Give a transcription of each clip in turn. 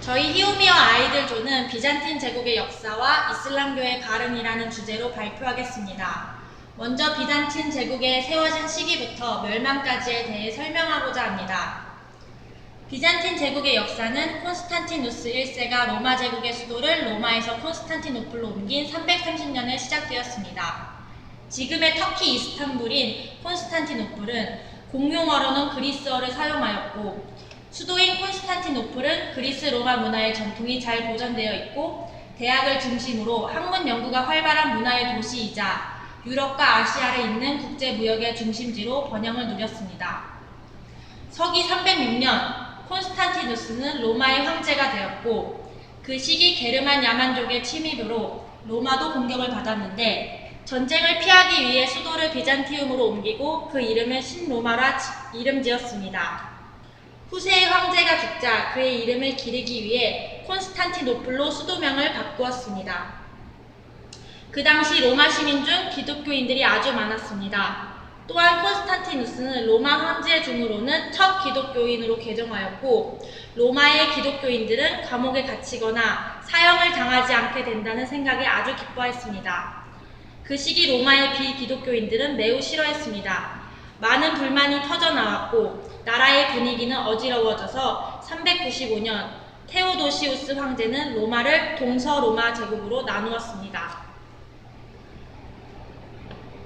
저희 히오미어 아이들조는 비잔틴 제국의 역사와 이슬람교의 발흥이라는 주제로 발표하겠습니다. 먼저 비잔틴 제국의 세워진 시기부터 멸망까지에 대해 설명하고자 합니다. 비잔틴 제국의 역사는 콘스탄티누스 1세가 로마 제국의 수도를 로마에서 콘스탄티노플로 옮긴 330년에 시작되었습니다. 지금의 터키 이스탄불인 콘스탄티노플은 공용어로는 그리스어를 사용하였고 수도인 콘스탄티노플은 그리스 로마 문화의 전통이 잘 보존되어 있고 대학을 중심으로 학문 연구가 활발한 문화의 도시이자 유럽과 아시아를 잇는 국제무역의 중심지로 번영을 누렸습니다. 서기 306년 콘스탄티누스는 로마의 황제가 되었고 그 시기 게르만 야만족의 침입으로 로마도 공격을 받았는데 전쟁을 피하기 위해 수도를 비잔티움으로 옮기고 그 이름을 신로마라 이름 지었습니다. 후세의 황제가 죽자 그의 이름을 기리기 위해 콘스탄티노플로 수도명을 바꾸었습니다. 그 당시 로마 시민 중 기독교인들이 아주 많았습니다. 또한 콘스탄티누스는 로마 황제 중으로는 첫 기독교인으로 개종하였고 로마의 기독교인들은 감옥에 갇히거나 사형을 당하지 않게 된다는 생각에 아주 기뻐했습니다. 그 시기 로마의 비기독교인들은 매우 싫어했습니다. 많은 불만이 터져나왔고 나라의 분위기는 어지러워져서 395년 테오도시우스 황제는 로마를 동서로마 제국으로 나누었습니다.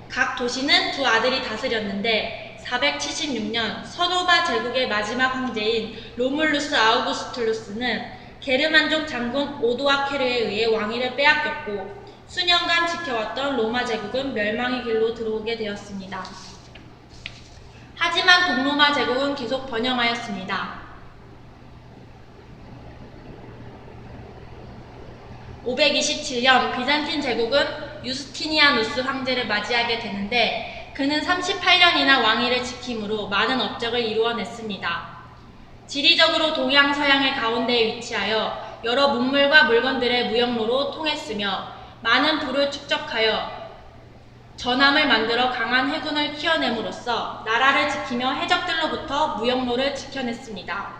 각 도시는 두 아들이 다스렸는데 476년 서로마 제국의 마지막 황제인 로물루스 아우구스툴루스는 게르만족 장군 오도아케르에 의해 왕위를 빼앗겼고 수년간 지켜왔던 로마 제국은 멸망의 길로 들어오게 되었습니다. 하지만 동로마 제국은 계속 번영하였습니다. 527년 비잔틴 제국은 유스티니아누스 황제를 맞이하게 되는데 그는 38년이나 왕위를 지킴으로 많은 업적을 이루어냈습니다. 지리적으로 동양 서양의 가운데에 위치하여 여러 문물과 물건들의 무역로로 통했으며 많은 부를 축적하여 전함을 만들어 강한 해군을 키워냄으로써 나라를 지키며 해적들로부터 무역로를 지켜냈습니다.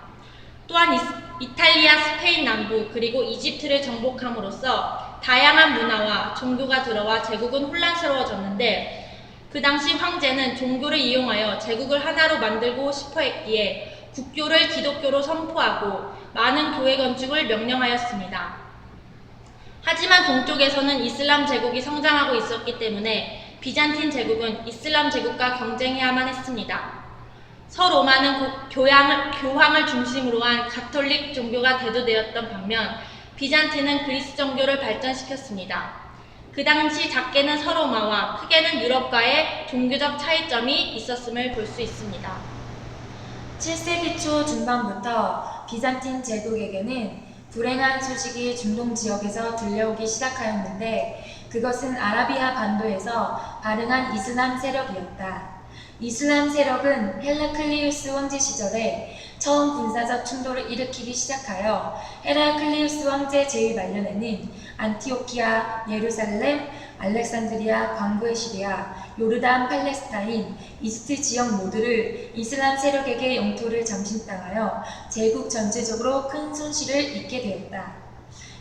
또한 이탈리아, 스페인 남부 그리고 이집트를 정복함으로써 다양한 문화와 종교가 들어와 제국은 혼란스러워졌는데 그 당시 황제는 종교를 이용하여 제국을 하나로 만들고 싶어 했기에 국교를 기독교로 선포하고 많은 교회 건축을 명령하였습니다. 하지만 동쪽에서는 이슬람 제국이 성장하고 있었기 때문에 비잔틴 제국은 이슬람 제국과 경쟁해야만 했습니다. 서로마는 교황을 중심으로 한 가톨릭 종교가 대두되었던 반면 비잔틴은 그리스 종교를 발전시켰습니다. 그 당시 작게는 서로마와 크게는 유럽과의 종교적 차이점이 있었음을 볼 수 있습니다. 7세기 초 중반부터 비잔틴 제국에게는 불행한 소식이 중동 지역에서 들려오기 시작하였는데 그것은 아라비아 반도에서 발흥한 이슬람 세력이었다. 이슬람 세력은 헤라클리우스 황제 시절에 처음 군사적 충돌을 일으키기 시작하여 헤라클리우스 황제 제1말년에는 안티오키아, 예루살렘, 알렉산드리아, 광부의 시리아, 요르단, 팔레스타인, 이스트 지역 모두를 이슬람 세력에게 영토를 잠식당하여 제국 전체적으로 큰 손실을 입게 되었다.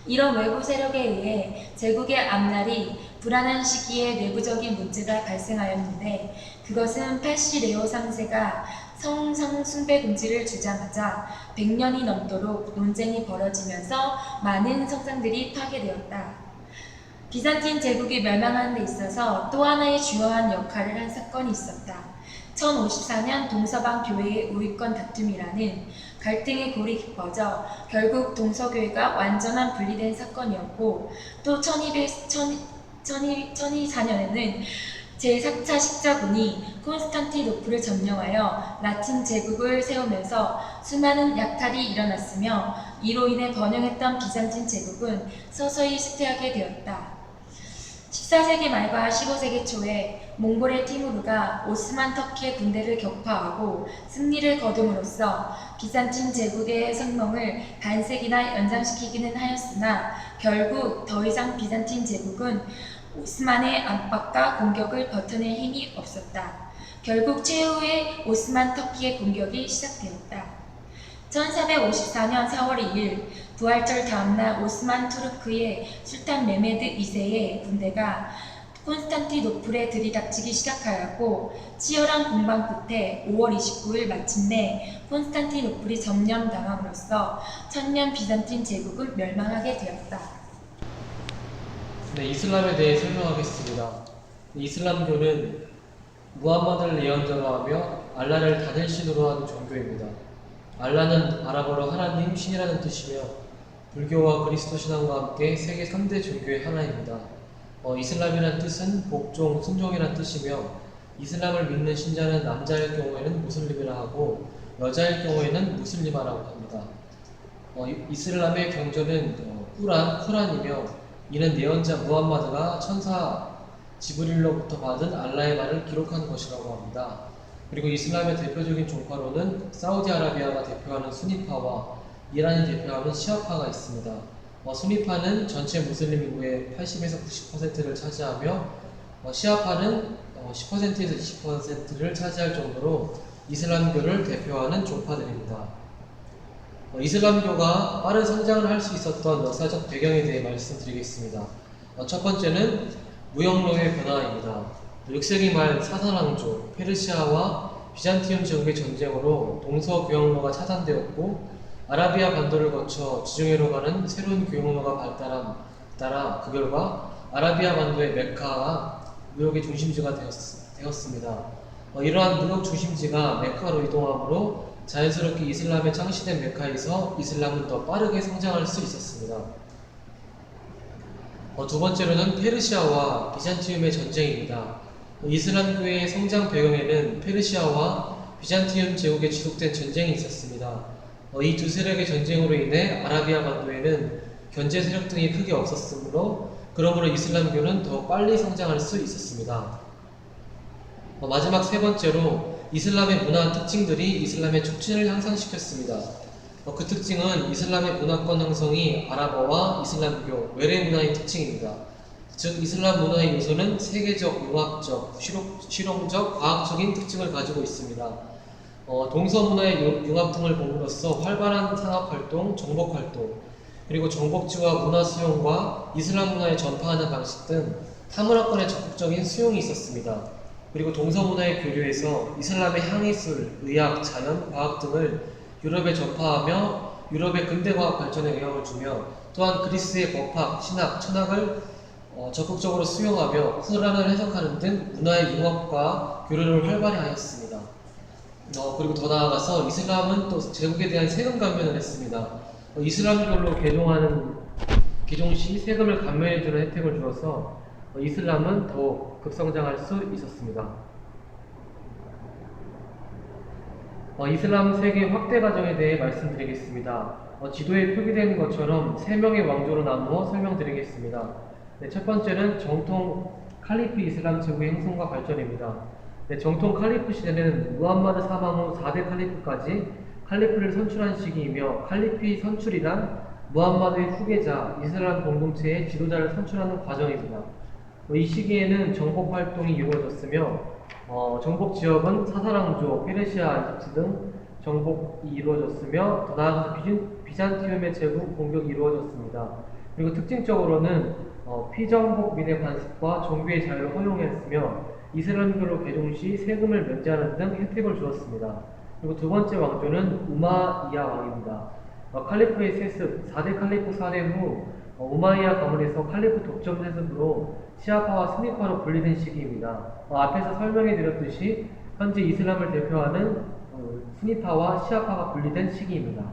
이런 외부 세력에 의해 제국의 앞날이 불안한 시기에 내부적인 문제가 발생하였는데 그것은 파시레오 3세가 성상 숭배 금지를 주장하자 100년이 넘도록 논쟁이 벌어지면서 많은 성당들이 파괴되었다. 비잔틴 제국이 멸망하는 데 있어서 또 하나의 주요한 역할을 한 사건이 있었다. 1054년 동서방 교회의 우위권 다툼이라는 갈등의 골이 깊어져 결국 동서교회가 완전한 분리된 사건이었고 또 1204년에는 제4차 십자군이 콘스탄티노플을 점령하여 라틴 제국을 세우면서 수많은 약탈이 일어났으며 이로 인해 번영했던 비잔틴 제국은 서서히 쇠퇴하게 되었다. 14세기 말과 15세기 초에 몽골의 티무르가 오스만 터키의 군대를 격파하고 승리를 거둠으로써 비잔틴 제국의 생명을 반세기나 연장시키기는 하였으나 결국 더 이상 비잔틴 제국은 오스만의 압박과 공격을 버텨낼 힘이 없었다. 결국 최후의 오스만 터키의 공격이 시작되었다. 1454년 4월 2일 부활절 다음날 오스만 투르크의 술탄 메메드 2세의 군대가 콘스탄티노플에 들이닥치기 시작하였고 치열한 공방 끝에 5월 29일 마침내 콘스탄티노플이 점령당함으로써 천년 비잔틴 제국은 멸망하게 되었다. 네, 이슬람에 대해 설명하겠습니다. 이슬람교는 무함마드를 예언자로 하며 알라를 단일신으로 하는 종교입니다. 알라는 아랍어로 하나님, 신이라는 뜻이며 불교와 그리스도 신앙과 함께 세계 3대 종교의 하나입니다. 이슬람이란 뜻은 복종, 순종이란 뜻이며 이슬람을 믿는 신자는 남자일 경우에는 무슬림이라 하고 여자일 경우에는 무슬리마라고 합니다. 이슬람의 경전은 코란이며 이는 예언자 무함마드가 천사 지브릴로부터 받은 알라의 말을 기록한 것이라고 합니다. 그리고 이슬람의 대표적인 종파로는 사우디아라비아가 대표하는 수니파와 이란이 대표하는 시아파가 있습니다. 수니파는 전체 무슬림 인구의 80에서 90%를 차지하며 시아파는 10%에서 20%를 차지할 정도로 이슬람교를 대표하는 종파들입니다. 이슬람교가 빠른 성장을 할 수 있었던 역사적 배경에 대해 말씀드리겠습니다. 첫 번째는 무역로의 변화입니다. 6세기 말 사사왕조, 페르시아와 비잔티움 제국의 전쟁으로 동서교역로가 차단되었고 아라비아 반도를 거쳐 지중해로 가는 새로운 교역로가 따라 그 결과 아라비아 반도의 메카가 무역의 중심지가 되었습니다. 이러한 무역 중심지가 메카로 이동함으로 자연스럽게 이슬람의 창시된 메카에서 이슬람은 더 빠르게 성장할 수 있었습니다. 두 번째로는 페르시아와 비잔티움의 전쟁입니다. 이슬람교의 성장 배경에는 페르시아와 비잔티움 제국의 지속된 전쟁이 있었습니다. 이 두 세력의 전쟁으로 인해 아라비아 반도에는 견제 세력 등이 크게 없었으므로 그러므로 이슬람교는 더 빨리 성장할 수 있었습니다. 마지막 세 번째로 이슬람의 문화 특징들이 이슬람의 촉진을 향상시켰습니다. 그 특징은 이슬람의 문화권 형성이 아랍어와 이슬람교, 외래 문화의 특징입니다. 즉 이슬람 문화의 요소는 세계적, 융합적, 실용적, 과학적인 특징을 가지고 있습니다. 동서 문화의 융합 등을 본으로써 활발한 산업활동, 정복활동, 그리고 정복지와 문화 수용과 이슬람 문화에 전파하는 방식 등 타문화권의 적극적인 수용이 있었습니다. 그리고 동서 문화의 교류에서 이슬람의 향기술, 의학, 자연, 과학 등을 유럽에 전파하며 유럽의 근대과학 발전에 영향을 주며 또한 그리스의 법학, 신학, 천학을 적극적으로 수용하며 쿠란을 해석하는 등 문화의 융합과 교류를 활발히 하였습니다. 그리고 더 나아가서 이슬람은 또 제국에 대한 세금 감면을 했습니다. 이슬람교로 개종 시 세금을 감면해주는 혜택을 주어서 이슬람은 더 급성장할 수 있었습니다. 이슬람 세계 확대 과정에 대해 말씀드리겠습니다. 지도에 표기된 것처럼 3명의 왕조로 나누어 설명드리겠습니다. 네, 첫 번째는 정통 칼리프 이슬람 제국의 형성과 발전입니다. 네, 정통 칼리프 시대는 무함마드 사망 후 4대 칼리프까지 칼리프를 선출한 시기이며 칼리프의 선출이란 무함마드의 후계자, 이슬람 공동체의 지도자를 선출하는 과정입니다. 이 시기에는 정복 활동이 이루어졌으며 정복 지역은 사사랑조, 페르시아, 이집트 등 정복이 이루어졌으며 더 나아가서 비잔티움의 제국 공격이 이루어졌습니다. 그리고 특징적으로는 피정복 민의 관습과 종교의 자유를 허용했으며 이슬람교로 개종 시 세금을 면제하는 등 혜택을 주었습니다. 그리고 두 번째 왕조는 우마이야 왕입니다. 칼리프의 세습, 4대 칼리프 사례 후 우마이야 가문에서 칼리프 독점 세습으로 시아파와 스니파로 분리된 시기입니다. 앞에서 설명해 드렸듯이 현재 이슬람을 대표하는 스니파와 시아파가 분리된 시기입니다.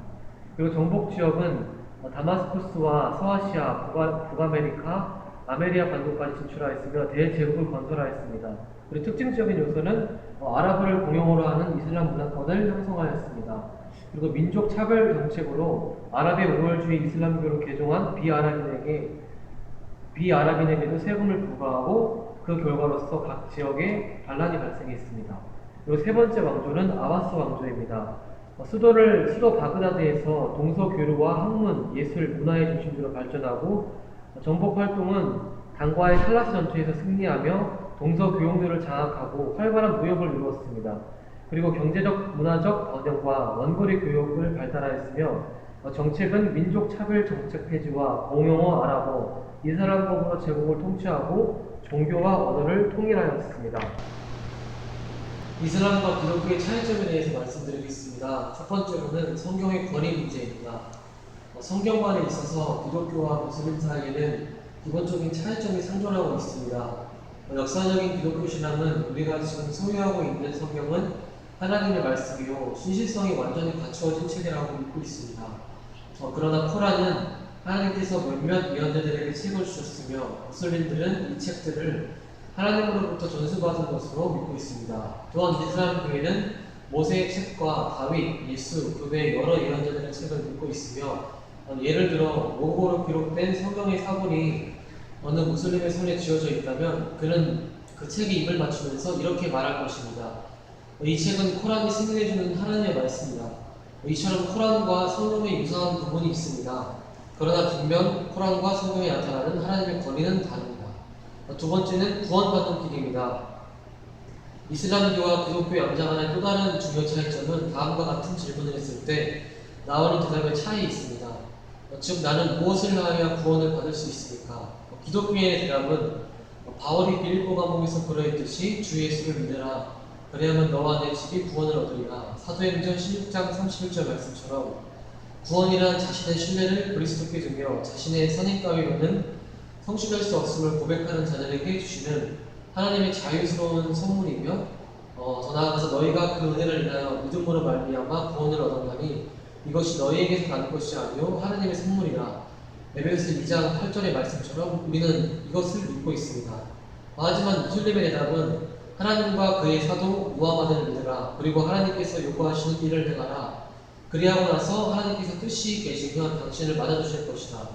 그리고 정복 지역은 다마스쿠스와 서아시아, 북아메리카, 아메리아 반도까지 진출하였으며 대제국을 건설하였습니다. 그리고 특징적인 요소는 아랍어를 공용어로 하는 이슬람 문화권을 형성하였습니다. 그리고 민족 차별 정책으로 아랍의 우월주의 이슬람교로 개종한 비아랍인에게도 세금을 부과하고 그 결과로서 각 지역에 반란이 발생했습니다. 그리고 세 번째 왕조는 아바스 왕조입니다. 수도 바그다드에서 동서 교류와 학문, 예술, 문화의 중심지로 발전하고 정복 활동은 당과의 탈라스 전투에서 승리하며 동서 교역로를 장악하고 활발한 무역을 이루었습니다. 그리고 경제적, 문화적 번영과 원거리 교육을 발달하였으며 정책은 민족 차별 정책 폐지와 공용어 아랍어, 이슬람법으로 제국을 통치하고 종교와 언어를 통일하였습니다. 이슬람과 기독교의 차이점에 대해서 말씀드리겠습니다. 첫 번째로는 성경의 권위 문제입니다. 성경관에 있어서 기독교와 무슬림 사이에는 기본적인 차이점이 상존하고 있습니다. 역사적인 기독교 신앙은 우리가 지금 소유하고 있는 성경은 하나님의 말씀이요 신실성이 완전히 갖추어진 책이라고 믿고 있습니다. 그러나 코란은 하나님께서 몇몇 예언자들에게 책을 주셨으며 무슬림들은 이 책들을 하나님으로부터 전수받은 것으로 믿고 있습니다. 또한 이슬람교회는 모세의 책과 다윗, 예수, 그 외 여러 예언자들의 책을 믿고 있으며 예를 들어 모국어로 기록된 성경의 사본이 어느 무슬림의 손에 쥐어져 있다면 그는 그 책에 입을 맞추면서 이렇게 말할 것입니다. 이 책은 코란이 승인해주는 하나님의 말씀이다. 이처럼 코란과 성경에 유사한 부분이 있습니다. 그러나 분명 코란과 성경에 나타나는 하나님의 권위는 다릅니다. 두 번째는 구원받는 길입니다. 이슬람교와 기독교의 양자간의 또 다른 중요한 차이점은 다음과 같은 질문을 했을 때 나오는 대답의 차이에 있습니다. 즉 나는 무엇을 하여야 구원을 받을 수 있습니까? 기독교의 대답은 바울이 빌립보 감옥에서 그러했듯이 주 예수를 믿으라. 그래야만 너와 내 집이 구원을 얻으리라. 사도행전 16장 31절 말씀처럼 구원이란 자신의 신뢰를 그리스도께 두며 자신의 선행 따위로는 성취될 수 없음을 고백하는 자들에게 주시는 하나님의 자유스러운 선물이며 더 나아가서 너희가 그 은혜를 인하여 믿음으로 말미암아 구원을 얻었나니 이것이 너희에게서 난 것이 아니요 하나님의 선물이라. 에베소서 2장 8절의 말씀처럼 우리는 이것을 믿고 있습니다. 하지만 무슬림의 대답은 하나님과 그의 사도 무하마드를 믿으라. 그리고 하나님께서 요구하시는 일을 행하라. 그리하고 나서 하나님께서 뜻이 계시면 당신을 맞아주실 것이다.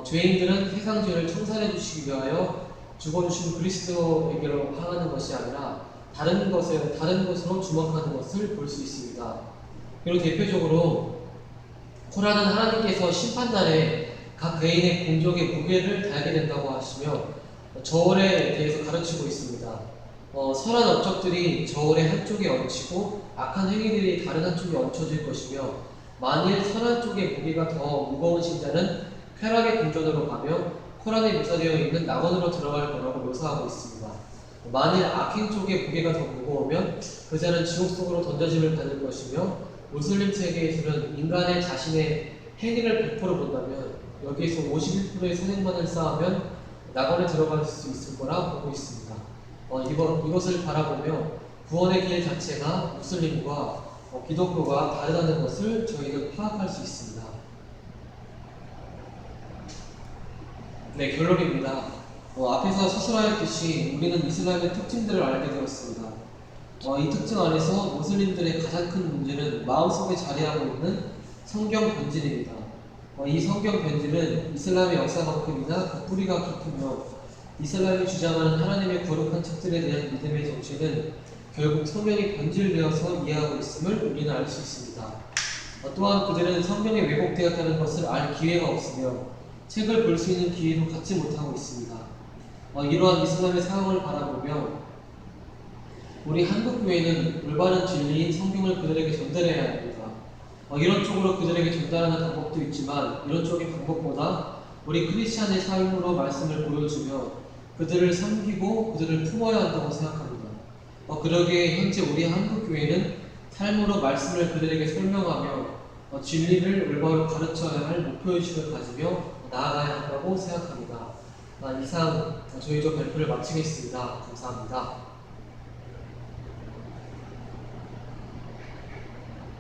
죄인들은 세상 죄를 청산해 주시기 위하여 죽어주신 그리스도에게로 향하는 것이 아니라 다른 것으로 주목하는 것을 볼 수 있습니다. 그리고 대표적으로 코란은 하나님께서 심판날에 각 개인의 공적의 무게를 달게 된다고 하시며 저울에 대해서 가르치고 있습니다. 선한 업적들이 저울의 한쪽에 얹히고 악한 행위들이 다른 한쪽에 얹혀질 것이며 만일 선한 쪽의 무게가 더 무거운 신자는 쾌락의 궁전으로 가며 코란에 묘사되어 있는 낙원으로 들어갈 거라고 묘사하고 있습니다. 만일 악행 쪽의 무게가 더 무거우면 그 자는 지옥 속으로 던져짐을 받을 것이며 무슬림 세계에서는 인간의 자신의 행위를 100% 본다면 여기에서 51%의 선행만을 쌓으면 낙원에 들어갈 수 있을 거라 보고 있습니다. 이것을 바라보며 구원의 길 자체가 무슬림과 기독교가 다르다는 것을 저희는 파악할 수 있습니다. 네, 결론입니다. 앞에서 서술하였듯이 우리는 이슬람의 특징들을 알게 되었습니다. 이 특징 안에서 무슬림들의 가장 큰 문제는 마음속에 자리하고 있는 성경 변질입니다. 이 성경 변질은 이슬람의 역사만큼이나 그 뿌리가 깊으며 이슬람이 주장하는 하나님의 거룩한 책들에 대한 믿음의 정체는 결국 성경이 변질되어서 이해하고 있음을 우리는 알 수 있습니다. 또한 그들은 성경이 왜곡되었다는 것을 알 기회가 없으며 책을 볼 수 있는 기회도 갖지 못하고 있습니다. 이러한 이슬람의 상황을 바라보며 우리 한국교회는 올바른 진리인 성경을 그들에게 전달해야 합니다. 이런 쪽으로 그들에게 전달하는 방법도 있지만 이런 쪽의 방법보다 우리 크리스찬의 삶으로 말씀을 보여주며 그들을 섬기고 그들을 품어야 한다고 생각합니다. 그러기에 현재 우리 한국교회는 삶으로 말씀을 그들에게 설명하며 진리를 올바로 가르쳐야 할 목표의식을 가지며 나아가야 한다고 생각합니다. 이상 저희 발표를 마치겠습니다. 감사합니다.